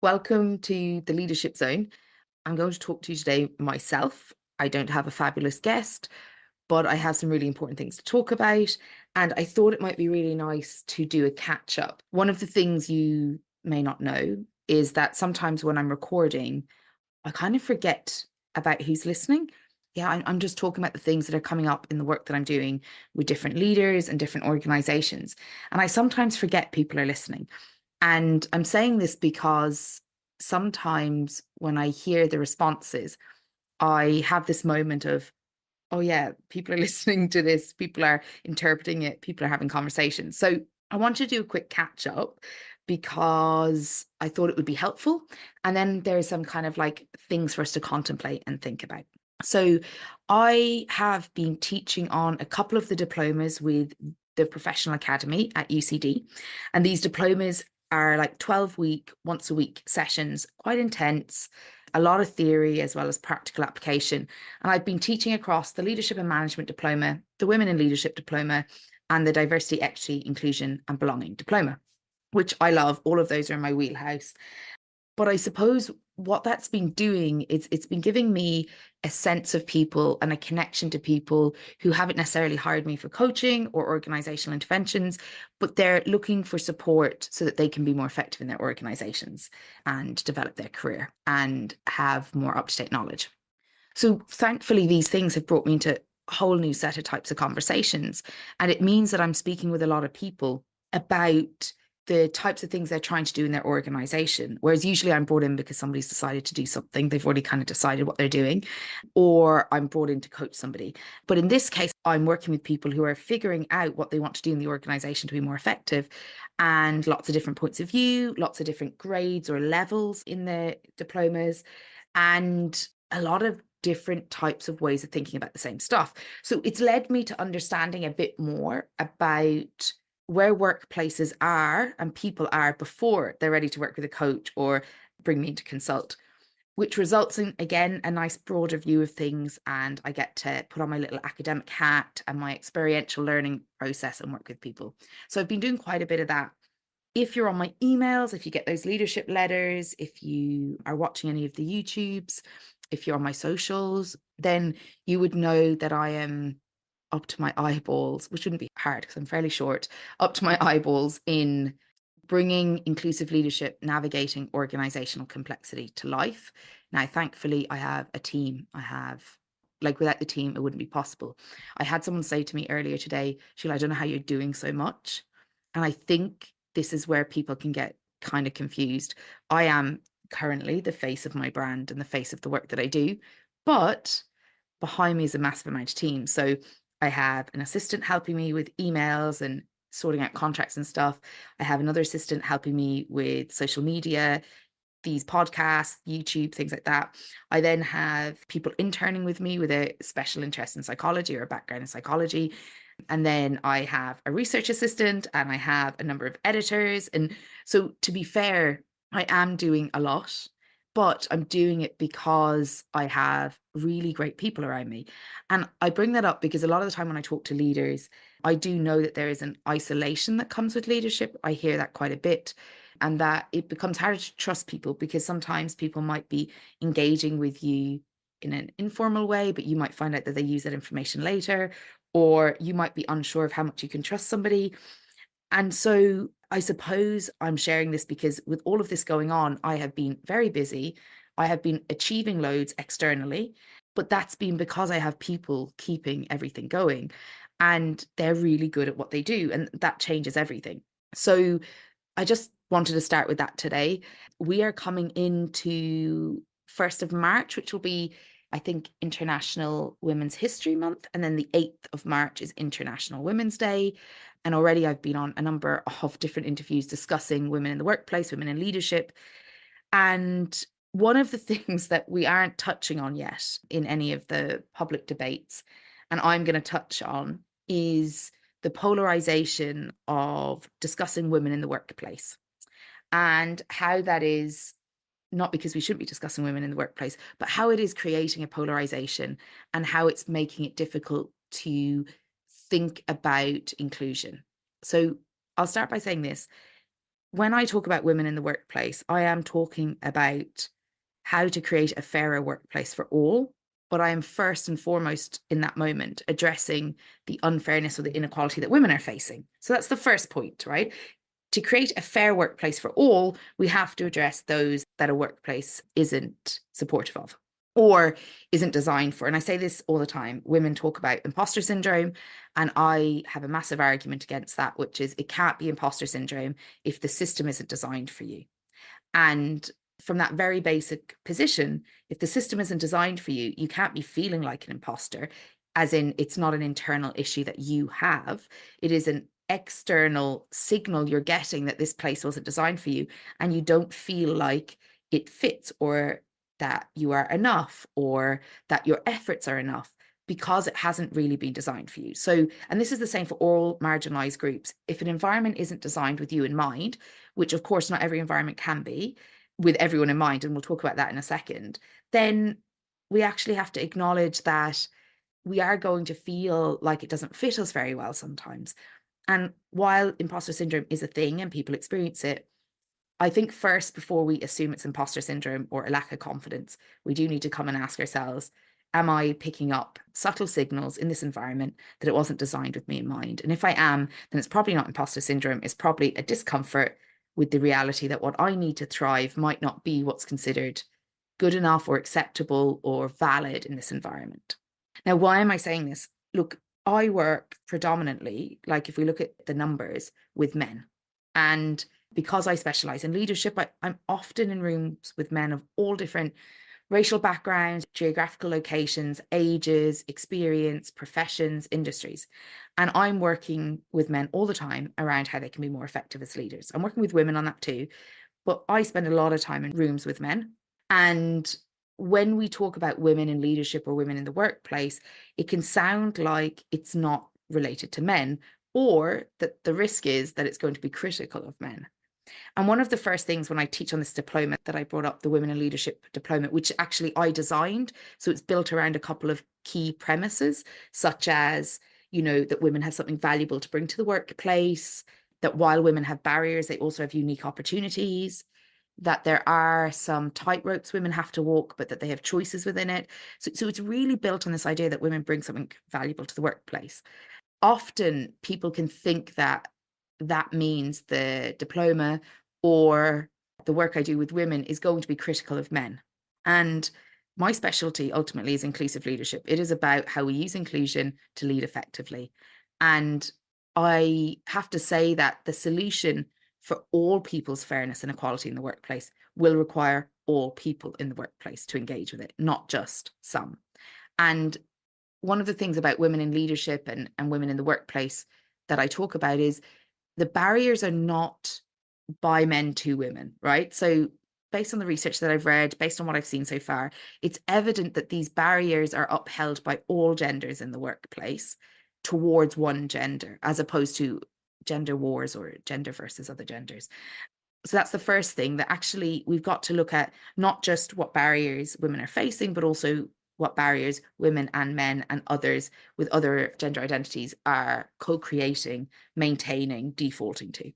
Welcome to the Leadership Zone. I'm going to talk to you today myself. I don't have a fabulous guest, but I have some really important things to talk about. And I thought it might be really nice to do a catch up. One of the things you may not know is that sometimes when I'm recording, I kind of forget about who's listening. Yeah, I'm just talking about the things that are coming up in the work that I'm doing with different leaders and different organizations. And I sometimes forget people are listening. And I'm saying this because sometimes when I hear the responses, I have this moment of, oh, yeah, people are listening to this, people are interpreting it, people are having conversations. So I want to do a quick catch up because I thought it would be helpful. And then there's some kind of like things for us to contemplate and think about. So I have been teaching on a couple of the diplomas with the Professional Academy at UCD. And these diplomas are like 12-week, once a week sessions, quite intense, a lot of theory as well as practical application. And I've been teaching across the Leadership and Management Diploma, the Women in Leadership Diploma, and the Diversity, Equity, Inclusion and Belonging Diploma, which I love. All of those are in my wheelhouse. But I suppose what that's been doing is it's been giving me a sense of people and a connection to people who haven't necessarily hired me for coaching or organizational interventions, but they're looking for support so that they can be more effective in their organizations and develop their career and have more up-to-date knowledge. So thankfully, these things have brought me into a whole new set of types of conversations. And it means that I'm speaking with a lot of people about the types of things they're trying to do in their organization. Whereas usually I'm brought in because somebody's decided to do something, they've already kind of decided what they're doing, or I'm brought in to coach somebody. But in this case, I'm working with people who are figuring out what they want to do in the organization to be more effective, and lots of different points of view, lots of different grades or levels in the diplomas, and a lot of different types of ways of thinking about the same stuff. So it's led me to understanding a bit more about where workplaces are and people are before they're ready to work with a coach or bring me in to consult, which results in, again, a nice broader view of things. And I get to put on my little academic hat and my experiential learning process and work with people. So I've been doing quite a bit of that. If you're on my emails, if you get those leadership letters, if you are watching any of the YouTubes, if you're on my socials, then you would know that I am up to my eyeballs, which wouldn't be hard because I'm fairly short, up to my eyeballs in bringing inclusive leadership, navigating organizational complexity to life. Now, thankfully, I have a team. Like, without the team, it wouldn't be possible. I had someone say to me earlier today, Sheila, I don't know how you're doing so much. And I think this is where people can get kind of confused. I am currently the face of my brand and the face of the work that I do, but behind me is a massive amount of team. So I have an assistant helping me with emails and sorting out contracts and stuff. I have another assistant helping me with social media, these podcasts, YouTube, things like that. I then have people interning with me with a special interest in psychology or a background in psychology. And then I have a research assistant and I have a number of editors. And so, to be fair, I am doing a lot, but I'm doing it because I have really great people around me. And I bring that up because a lot of the time when I talk to leaders, I do know that there is an isolation that comes with leadership. I hear that quite a bit. And that it becomes harder to trust people because sometimes people might be engaging with you in an informal way, but you might find out that they use that information later, or you might be unsure of how much you can trust somebody. And so I suppose I'm sharing this because with all of this going on, I have been very busy. I have been achieving loads externally, but that's been because I have people keeping everything going and they're really good at what they do. And that changes everything. So I just wanted to start with that today. We are coming into 1st of March, which will be, I think, International Women's History Month. And then the 8th of March is International Women's Day. And already I've been on a number of different interviews discussing women in the workplace, women in leadership. And one of the things that we aren't touching on yet in any of the public debates, and I'm going to touch on, is the polarization of discussing women in the workplace and how that is not because we shouldn't be discussing women in the workplace, but how it is creating a polarization and how it's making it difficult to think about inclusion. So I'll start by saying this. when I talk about women in the workplace, I am talking about how to create a fairer workplace for all. But I am first and foremost in that moment addressing the unfairness or the inequality that women are facing. So that's the first point, right? To create a fair workplace for all, we have to address those that a workplace isn't supportive of or isn't designed for. And I say this all the time. Women talk about imposter syndrome, and I have a massive argument against that, which is it can't be imposter syndrome if the system isn't designed for you. And from that very basic position, if the system isn't designed for you, you can't be feeling like an imposter, as in it's not an internal issue that you have. It is an external signal you're getting that this place wasn't designed for you, and you don't feel like it fits or that you are enough or that your efforts are enough because it hasn't really been designed for you. So, and this is the same for all marginalized groups. If an environment isn't designed with you in mind, which of course not every environment can be, with everyone in mind, and we'll talk about that in a second, then we actually have to acknowledge that we are going to feel like it doesn't fit us very well sometimes. And while imposter syndrome is a thing and people experience it, I think first, before we assume it's imposter syndrome or a lack of confidence, we do need to come and ask ourselves, am I picking up subtle signals in this environment that it wasn't designed with me in mind? And if I am, then it's probably not imposter syndrome. It's probably a discomfort with the reality that what I need to thrive might not be what's considered good enough or acceptable or valid in this environment. Now, why am I saying this? Look, I work predominantly, like if we look at the numbers, with men. And because I specialize in leadership, I'm often in rooms with men of all different racial backgrounds, geographical locations, ages, experience, professions, industries. And I'm working with men all the time around how they can be more effective as leaders. I'm working with women on that too, but I spend a lot of time in rooms with men. And when we talk about women in leadership or women in the workplace, it can sound like it's not related to men, or that the risk is that it's going to be critical of men. And one of the first things when I teach on this diploma that I brought up, the Women in Leadership diploma, which actually I designed. So it's built around a couple of key premises, such as, that women have something valuable to bring to the workplace, that while women have barriers, they also have unique opportunities, that there are some tightropes women have to walk, but that they have choices within it. So it's really built on this idea that women bring something valuable to the workplace. Often people can think that that means the diploma or the work I do with women is going to be critical of men. And my specialty ultimately is inclusive leadership. It is about how we use inclusion to lead effectively. And I have to say that the solution for all people's fairness and equality in the workplace will require all people in the workplace to engage with it, not just some. And one of the things about women in leadership and women in the workplace that I talk about is the barriers are not by men to women, right? So based on the research that I've read, based on what I've seen so far, it's evident that these barriers are upheld by all genders in the workplace towards one gender, as opposed to gender wars or gender versus other genders. So that's the first thing, that actually we've got to look at not just what barriers women are facing, but also what barriers women and men and others with other gender identities are co-creating, maintaining, defaulting to.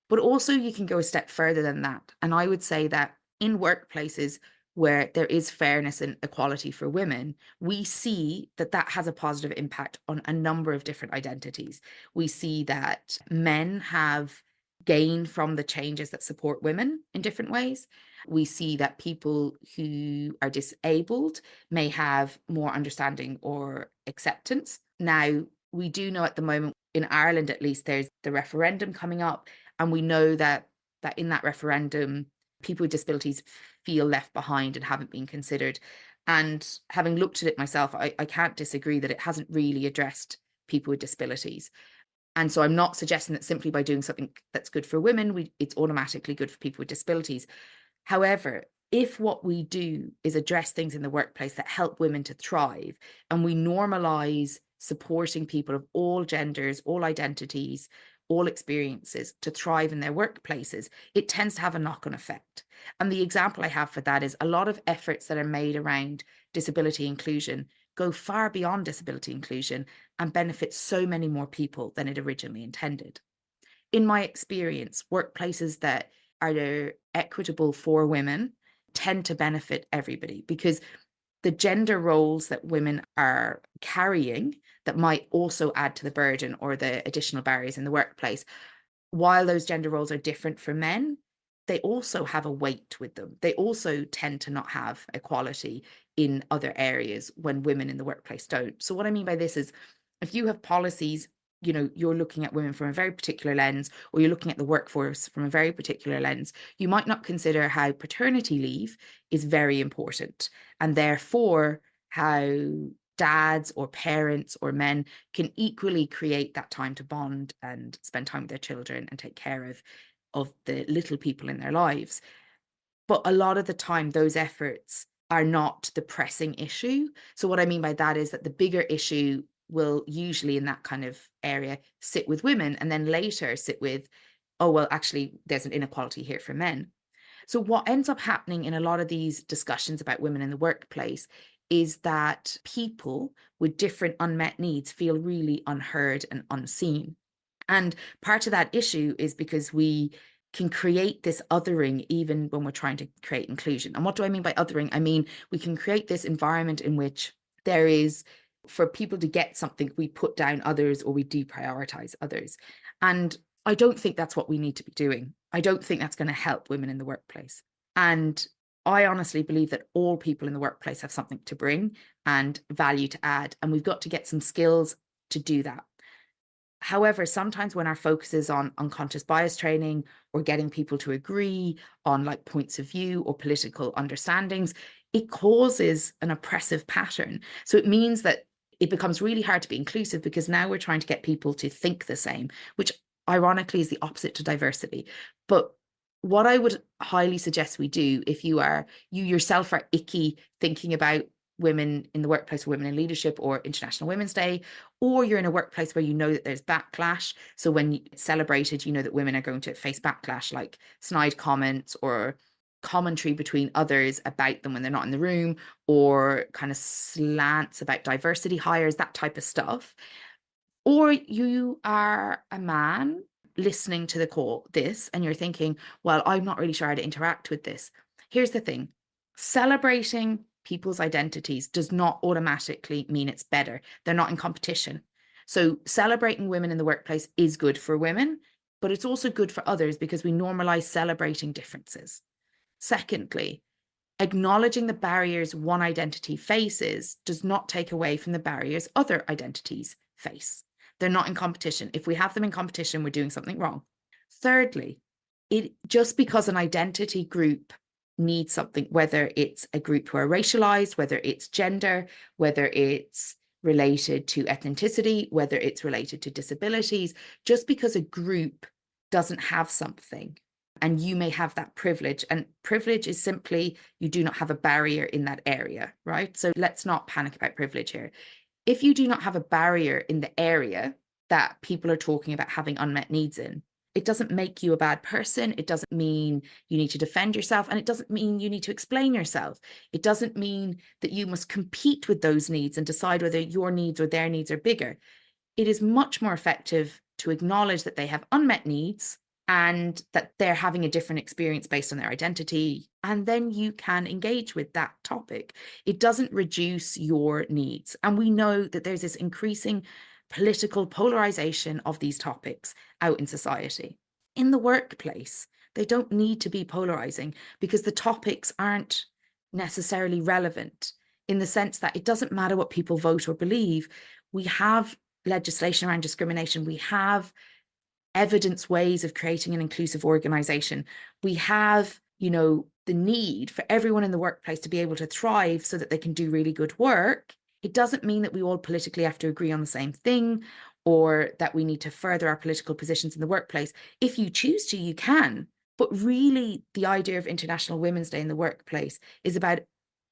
But also you can go a step further than that. And I would say that in workplaces where there is fairness and equality for women, we see that that has a positive impact on a number of different identities. We see that men have gained from the changes that support women in different ways. We see that people who are disabled may have more understanding or acceptance. Now, we do know at the moment, in Ireland at least, there's the referendum coming up, and we know that in that referendum, people with disabilities feel left behind and haven't been considered. And having looked at it myself, I can't disagree that it hasn't really addressed people with disabilities. And so I'm not suggesting that simply by doing something that's good for women, it's automatically good for people with disabilities. However, if what we do is address things in the workplace that help women to thrive, and we normalize supporting people of all genders, all identities, all experiences to thrive in their workplaces, it tends to have a knock-on effect. And the example I have for that is a lot of efforts that are made around disability inclusion go far beyond disability inclusion and benefit so many more people than it originally intended. In my experience, workplaces that are equitable for women tend to benefit everybody, because the gender roles that women are carrying that might also add to the burden or the additional barriers in the workplace, while those gender roles are different for men, they also have a weight with them. They also tend to not have equality in other areas when women in the workplace don't. So what I mean by this is, if you have policies, you're looking at women from a very particular lens, or you're looking at the workforce from a very particular lens, you might not consider how paternity leave is very important, and therefore how dads or parents or men can equally create that time to bond and spend time with their children and take care of the little people in their lives. But a lot of the time, those efforts are not the pressing issue. So what I mean by that is that the bigger issue will usually in that kind of area sit with women, and then later sit with, oh, well, actually, there's an inequality here for men. So what ends up happening in a lot of these discussions about women in the workplace is that people with different unmet needs feel really unheard and unseen. And part of that issue is because we can create this othering even when we're trying to create inclusion. And what do I mean by othering? I mean, we can create this environment in which there is, for people to get something, we put down others or we deprioritize others. And I don't think that's what we need to be doing. I don't think that's going to help women in the workplace. And I honestly believe that all people in the workplace have something to bring and value to add. And we've got to get some skills to do that. However, sometimes when our focus is on unconscious bias training or getting people to agree on like points of view or political understandings, it causes an oppressive pattern. So it means that it becomes really hard to be inclusive, because now we're trying to get people to think the same, which ironically is the opposite to diversity. But what I would highly suggest we do, if you yourself are icky thinking about women in the workplace, or women in leadership, or International Women's Day, or you're in a workplace where you know that there's backlash. So when it's celebrated, you know that women are going to face backlash, like snide comments or commentary between others about them when they're not in the room, or kind of slants about diversity hires, that type of stuff. Or you are a man listening to this, and you're thinking, well, I'm not really sure how to interact with this. Here's the thing. Celebrating people's identities does not automatically mean it's better. They're not in competition. So celebrating women in the workplace is good for women, but it's also good for others, because we normalize celebrating differences. Secondly, acknowledging the barriers one identity faces does not take away from the barriers other identities face. They're not in competition. If we have them in competition, we're doing something wrong. Thirdly, just because an identity group needs something, whether it's a group who are racialized, whether it's gender, whether it's related to ethnicity, whether it's related to disabilities, just because a group doesn't have something, and you may have that privilege, and privilege is simply you do not have a barrier in that area, right? So let's not panic about privilege here. If you do not have a barrier in the area that people are talking about having unmet needs in, it doesn't make you a bad person. It doesn't mean you need to defend yourself, and it doesn't mean you need to explain yourself. It doesn't mean that you must compete with those needs and decide whether your needs or their needs are bigger. It is much more effective to acknowledge that they have unmet needs and that they're having a different experience based on their identity. And then you can engage with that topic. It doesn't reduce your needs. And we know that there's this increasing political polarization of these topics out in society. In the workplace, they don't need to be polarizing, because the topics aren't necessarily relevant, in the sense that it doesn't matter what people vote or believe. We have legislation around discrimination. We have evidence ways of creating an inclusive organization. We have, the need for everyone in the workplace to be able to thrive so that they can do really good work. It doesn't mean that we all politically have to agree on the same thing, or that we need to further our political positions in the workplace. If you choose to, you can. But really, the idea of International Women's Day in the workplace is about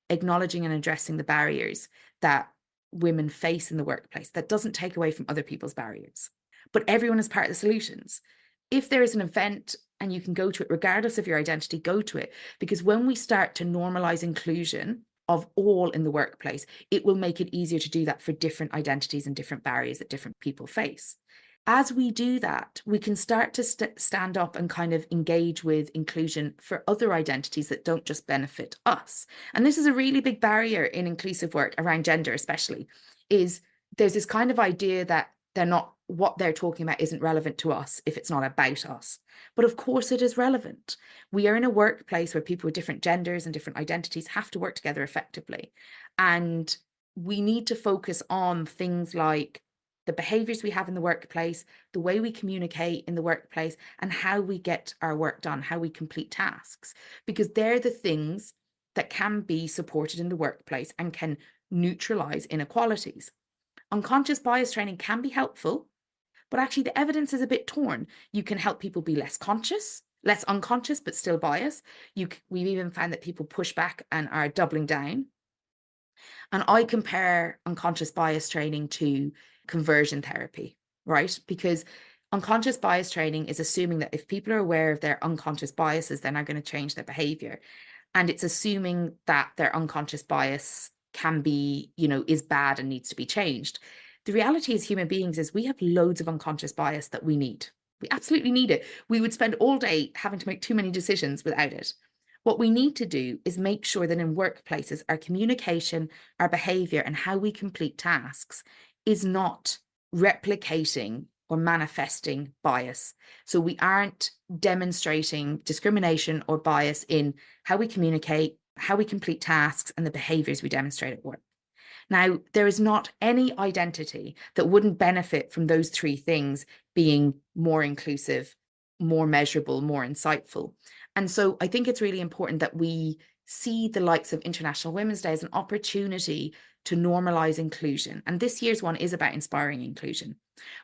acknowledging and addressing the barriers that women face in the workplace. That doesn't take away from other people's barriers, but everyone is part of the solutions. If there is an event and you can go to it, regardless of your identity, go to it. Because when we start to normalize inclusion of all in the workplace, it will make it easier to do that for different identities and different barriers that different people face. As we do that, we can start to stand up and kind of engage with inclusion for other identities that don't just benefit us. And this is a really big barrier in inclusive work around gender, especially, is there's this kind of idea that what they're talking about isn't relevant to us if it's not about us. But of course it is relevant. We are in a workplace where people with different genders and different identities have to work together effectively. And we need to focus on things like the behaviors we have in the workplace, the way we communicate in the workplace, and how we get our work done, how we complete tasks, because they're the things that can be supported in the workplace and can neutralize inequalities. Unconscious bias training can be helpful, but actually the evidence is a bit torn. You can help people be less unconscious, but still biased. We've even found that people push back and are doubling down. And I compare unconscious bias training to conversion therapy, right? Because unconscious bias training is assuming that if people are aware of their unconscious biases, then they're going to change their behavior. And it's assuming that their unconscious bias can be, is bad and needs to be changed. The reality as human beings is we have loads of unconscious bias that we need. We absolutely need it. We would spend all day having to make too many decisions without it. What we need to do is make sure that in workplaces, our communication, our behavior, and how we complete tasks is not replicating or manifesting bias. So we aren't demonstrating discrimination or bias in how we communicate, how we complete tasks, and the behaviors we demonstrate at work. Now, there is not any identity that wouldn't benefit from those three things being more inclusive, more measurable, more insightful. And so I think it's really important that we see the likes of International Women's Day as an opportunity to normalize inclusion. And this year's one is about inspiring inclusion.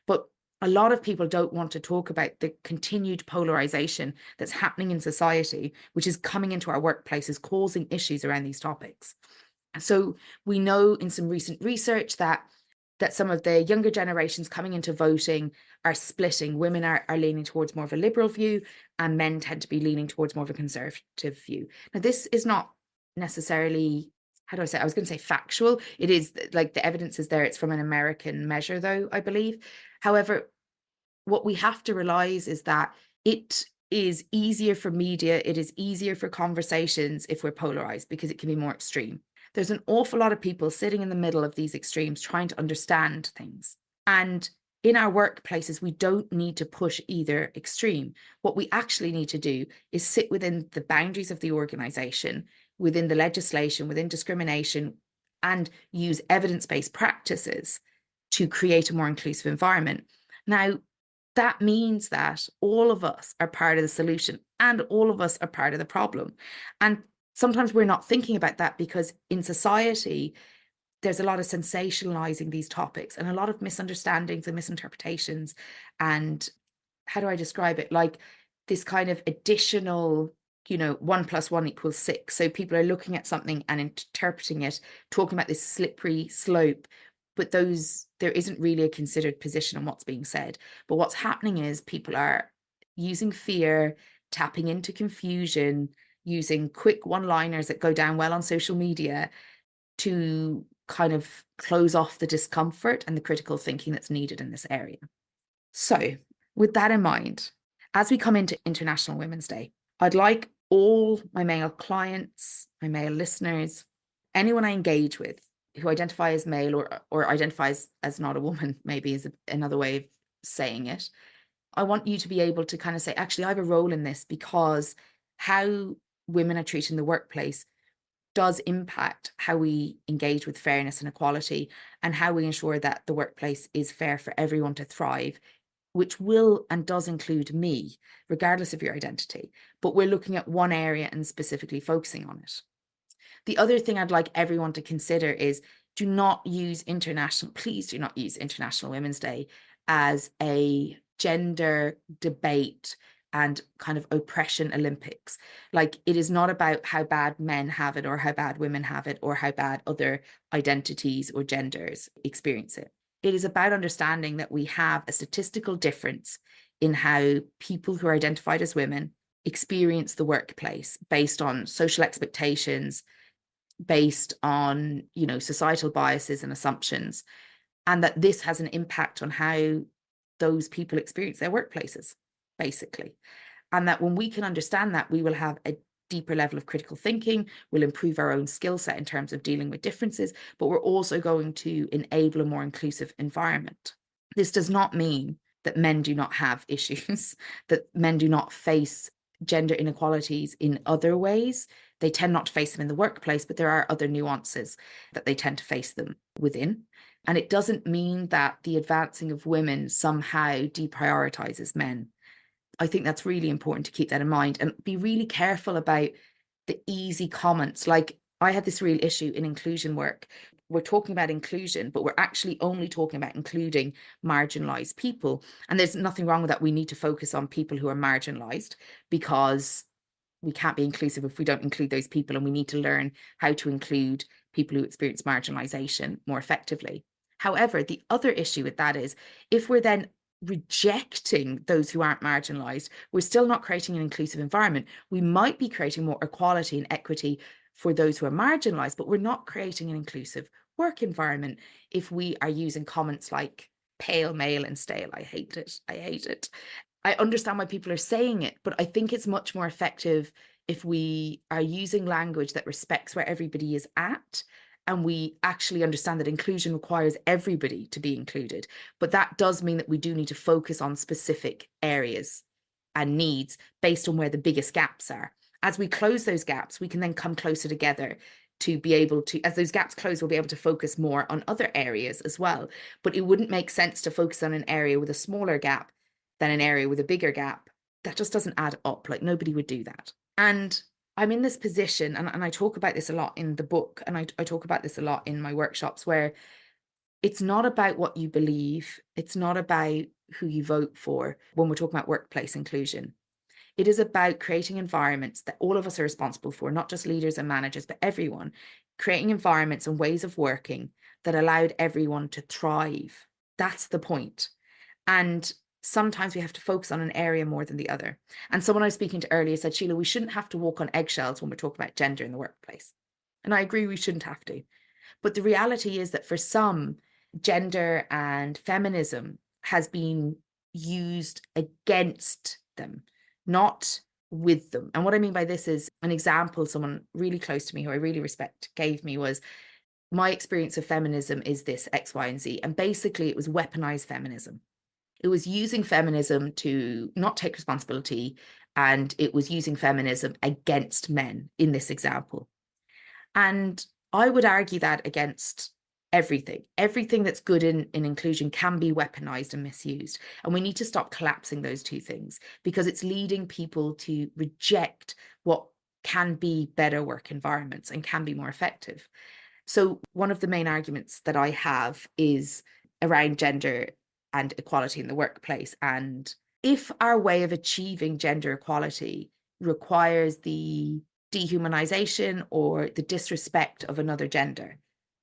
But a lot of people don't want to talk about the continued polarization that's happening in society, which is coming into our workplaces, causing issues around these topics. So we know in some recent research that some of the younger generations coming into voting are splitting. Women are leaning towards more of a liberal view, and men tend to be leaning towards more of a conservative view. Now, this is not necessarily, how do I say, I was going to say factual. It is like the evidence is there. It's from an American measure, though, I believe. However, what we have to realize is that it is easier for media, it is easier for conversations if we're polarized because it can be more extreme. There's an awful lot of people sitting in the middle of these extremes trying to understand things. And in our workplaces, we don't need to push either extreme. What we actually need to do is sit within the boundaries of the organization, within the legislation, within discrimination, and use evidence-based practices to create a more inclusive environment. Now, that means that all of us are part of the solution and all of us are part of the problem. And sometimes we're not thinking about that because in society, there's a lot of sensationalizing these topics and a lot of misunderstandings and misinterpretations. And how do I describe it? Like this kind of additional, 1+1 = 6. So people are looking at something and interpreting it, talking about this slippery slope, but there isn't really a considered position on what's being said. But what's happening is people are using fear, tapping into confusion, using quick one-liners that go down well on social media to kind of close off the discomfort and the critical thinking that's needed in this area. So, with that in mind, as we come into International Women's Day, I'd like all my male clients, my male listeners, anyone I engage with who identify as male or identifies as not a woman, maybe is another way of saying it. I want you to be able to kind of say, actually, I have a role in this because how women are treated in the workplace does impact how we engage with fairness and equality and how we ensure that the workplace is fair for everyone to thrive, which will and does include me, regardless of your identity. But we're looking at one area and specifically focusing on it. The other thing I'd like everyone to consider is please do not use International Women's Day as a gender debate and kind of oppression Olympics. Like, it is not about how bad men have it or how bad women have it or how bad other identities or genders experience it. It is about understanding that we have a statistical difference in how people who are identified as women experience the workplace based on social expectations, based on, societal biases and assumptions, and that this has an impact on how those people experience their workplaces, basically. And that when we can understand that, we will have a deeper level of critical thinking, we'll improve our own skill set in terms of dealing with differences, but we're also going to enable a more inclusive environment. This does not mean that men do not have issues, that men do not face gender inequalities in other ways. They tend not to face them in the workplace, but there are other nuances that they tend to face them within. And it doesn't mean that the advancing of women somehow deprioritizes men. I think that's really important to keep that in mind and be really careful about the easy comments. Like, I had this real issue in inclusion work. We're talking about inclusion, but we're actually only talking about including marginalized people. And there's nothing wrong with that. We need to focus on people who are marginalized, because we can't be inclusive if we don't include those people. And we need to learn how to include people who experience marginalization more effectively. However, the other issue with that is, if we're then rejecting those who aren't marginalized, we're still not creating an inclusive environment. We might be creating more equality and equity for those who are marginalized, but we're not creating an inclusive work environment if we are using comments like pale, male, and stale. I hate it. I hate it. I understand why people are saying it, but I think it's much more effective if we are using language that respects where everybody is at, and we actually understand that inclusion requires everybody to be included. But that does mean that we do need to focus on specific areas and needs based on where the biggest gaps are. As we close those gaps, we can then come closer together to be able to, as those gaps close, we'll be able to focus more on other areas as well. But it wouldn't make sense to focus on an area with a smaller gap than an area with a bigger gap. That just doesn't add up. Like, nobody would do that. And I'm in this position, and I talk about this a lot in the book, and I talk about this a lot in my workshops, where it's not about what you believe. It's not about who you vote for when we're talking about workplace inclusion. It is about creating environments that all of us are responsible for, not just leaders and managers, but everyone, creating environments and ways of working that allowed everyone to thrive. That's the point. And sometimes we have to focus on an area more than the other. And someone I was speaking to earlier said, Sheila, we shouldn't have to walk on eggshells when we're talking about gender in the workplace. And I agree, we shouldn't have to. But the reality is that for some, gender and feminism has been used against them, not with them. And what I mean by this is, an example someone really close to me who I really respect gave me was, my experience of feminism is this X, Y, and Z. And basically it was weaponized feminism. It was using feminism to not take responsibility, and it was using feminism against men in this example. And I would argue that against everything. Everything that's good in inclusion can be weaponized and misused. And we need to stop collapsing those two things, because it's leading people to reject what can be better work environments and can be more effective. So one of the main arguments that I have is around gender and equality in the workplace. And if our way of achieving gender equality requires the dehumanization or the disrespect of another gender,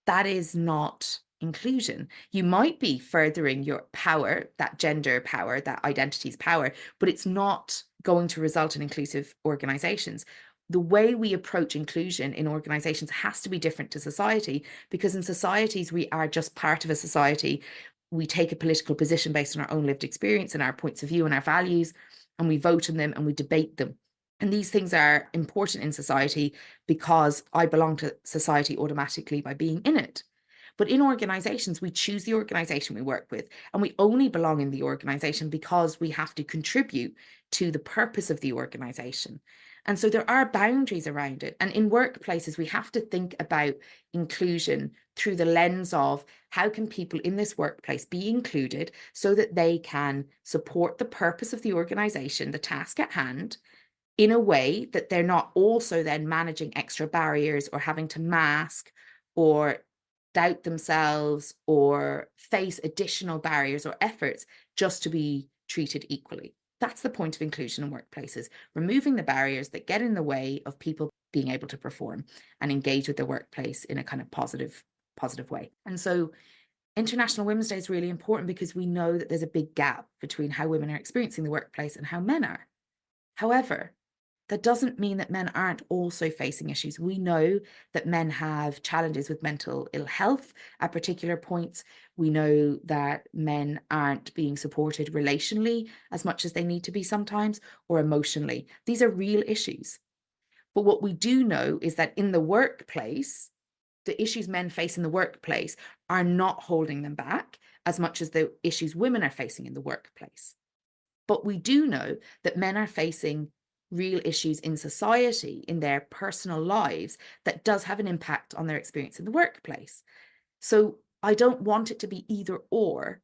that is not inclusion. You might be furthering your power, that gender power, that identity's power, but it's not going to result in inclusive organizations. The way we approach inclusion in organizations has to be different to society, because in societies, we are just part of a society. We take a political position based on our own lived experience and our points of view and our values, and we vote on them and we debate them. And these things are important in society because I belong to society automatically by being in it. But in organizations, we choose the organization we work with, and we only belong in the organization because we have to contribute to the purpose of the organization. And so there are boundaries around it. And in workplaces, we have to think about inclusion through the lens of, how can people in this workplace be included so that they can support the purpose of the organization, the task at hand, in a way that they're not also then managing extra barriers or having to mask or doubt themselves or face additional barriers or efforts just to be treated equally. That's the point of inclusion in workplaces, removing the barriers that get in the way of people being able to perform and engage with their workplace in a kind of positive way. And so International Women's Day is really important, because we know that there's a big gap between how women are experiencing the workplace and how men are. However, that doesn't mean that men aren't also facing issues. We know that men have challenges with mental ill health at particular points. We know that men aren't being supported relationally as much as they need to be sometimes, or emotionally. These are real issues. But what we do know is that in the workplace, the issues men face in the workplace are not holding them back as much as the issues women are facing in the workplace. But we do know that men are facing real issues in society, in their personal lives, that does have an impact on their experience in the workplace. So I don't want it to be either or.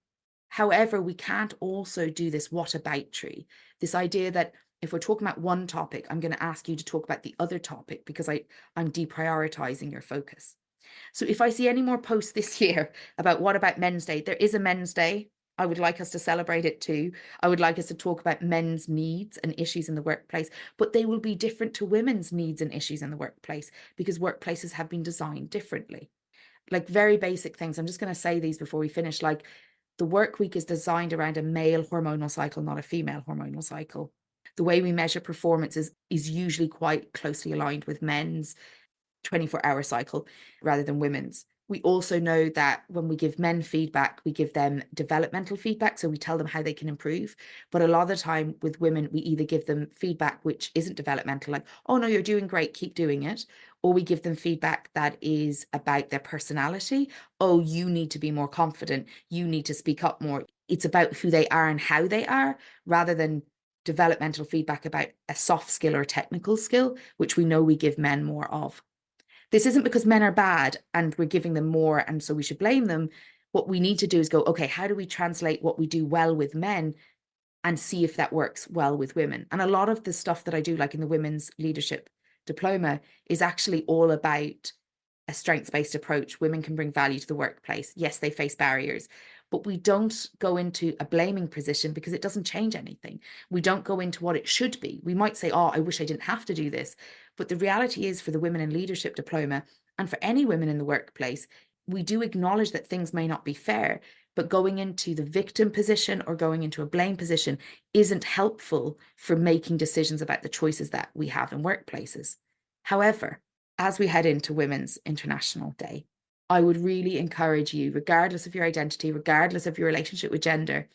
However, we can't also do this whataboutery, this idea that if we're talking about one topic, I'm going to ask you to talk about the other topic because I'm deprioritizing your focus. So if I see any more posts this year about what about Men's Day, there is a Men's Day. I would like us to celebrate it too. I would like us to talk about men's needs and issues in the workplace, but they will be different to women's needs and issues in the workplace because workplaces have been designed differently. Like very basic things. I'm just going to say these before we finish. Like the work week is designed around a male hormonal cycle, not a female hormonal cycle. The way we measure performance is usually quite closely aligned with men's 24-hour cycle rather than women's. We also know that when we give men feedback, we give them developmental feedback. So we tell them how they can improve. But a lot of the time with women, we either give them feedback which isn't developmental, like, oh no, you're doing great, keep doing it. Or we give them feedback that is about their personality. Oh, you need to be more confident. You need to speak up more. It's about who they are and how they are, rather than developmental feedback about a soft skill or a technical skill, which we know we give men more of. This isn't because men are bad and we're giving them more and so we should blame them. What we need to do is go, okay, how do we translate what we do well with men and see if that works well with women? And a lot of the stuff that I do, like in the women's leadership diploma, is actually all about a strengths-based approach. Women can bring value to the workplace. Yes, they face barriers, but we don't go into a blaming position because it doesn't change anything. We don't go into what it should be. We might say, oh, I wish I didn't have to do this. But the reality is, for the Women in Leadership diploma and for any women in the workplace, we do acknowledge that things may not be fair, but going into the victim position or going into a blame position isn't helpful for making decisions about the choices that we have in workplaces. However, as we head into Women's International Day, I would really encourage you, regardless of your identity, regardless of your relationship with gender,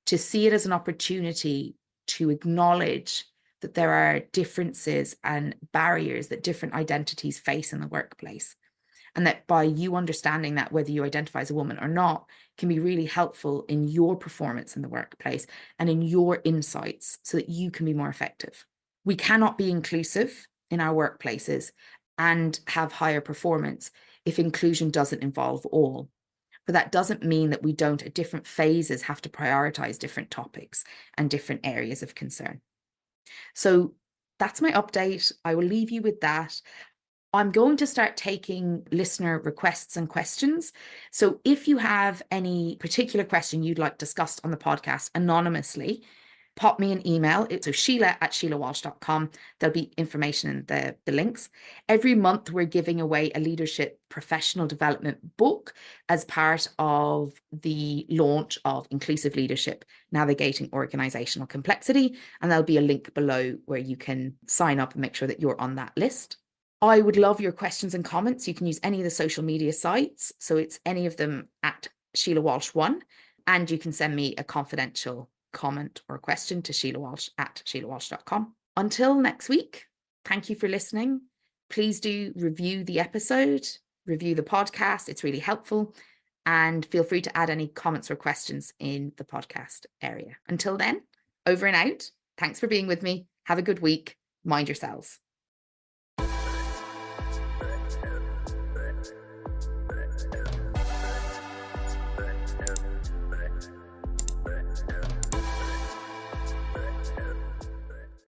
to see it as an opportunity to acknowledge that there are differences and barriers that different identities face in the workplace. And that by you understanding that, whether you identify as a woman or not, can be really helpful in your performance in the workplace and in your insights so that you can be more effective. We cannot be inclusive in our workplaces and have higher performance if inclusion doesn't involve all. But that doesn't mean that we don't, at different phases, have to prioritize different topics and different areas of concern. So that's my update. I will leave you with that. I'm going to start taking listener requests and questions. So if you have any particular question you'd like discussed on the podcast anonymously, pop me an email. It's sheila@sheilawalsh.com. There'll be information in the links. Every month, we're giving away a leadership professional development book as part of the launch of Inclusive Leadership, Navigating Organisational Complexity. And there'll be a link below where you can sign up and make sure that you're on that list. I would love your questions and comments. You can use any of the social media sites. So it's any of them at Sheila Walsh 1. And you can send me a confidential comment or question to sheilawalsh@sheilawalsh.com. Until next week, thank you for listening. Please do review the episode, review the podcast. It's really helpful. And feel free to add any comments or questions in the podcast area. Until then, over and out. Thanks for being with me. Have a good week. Mind yourselves.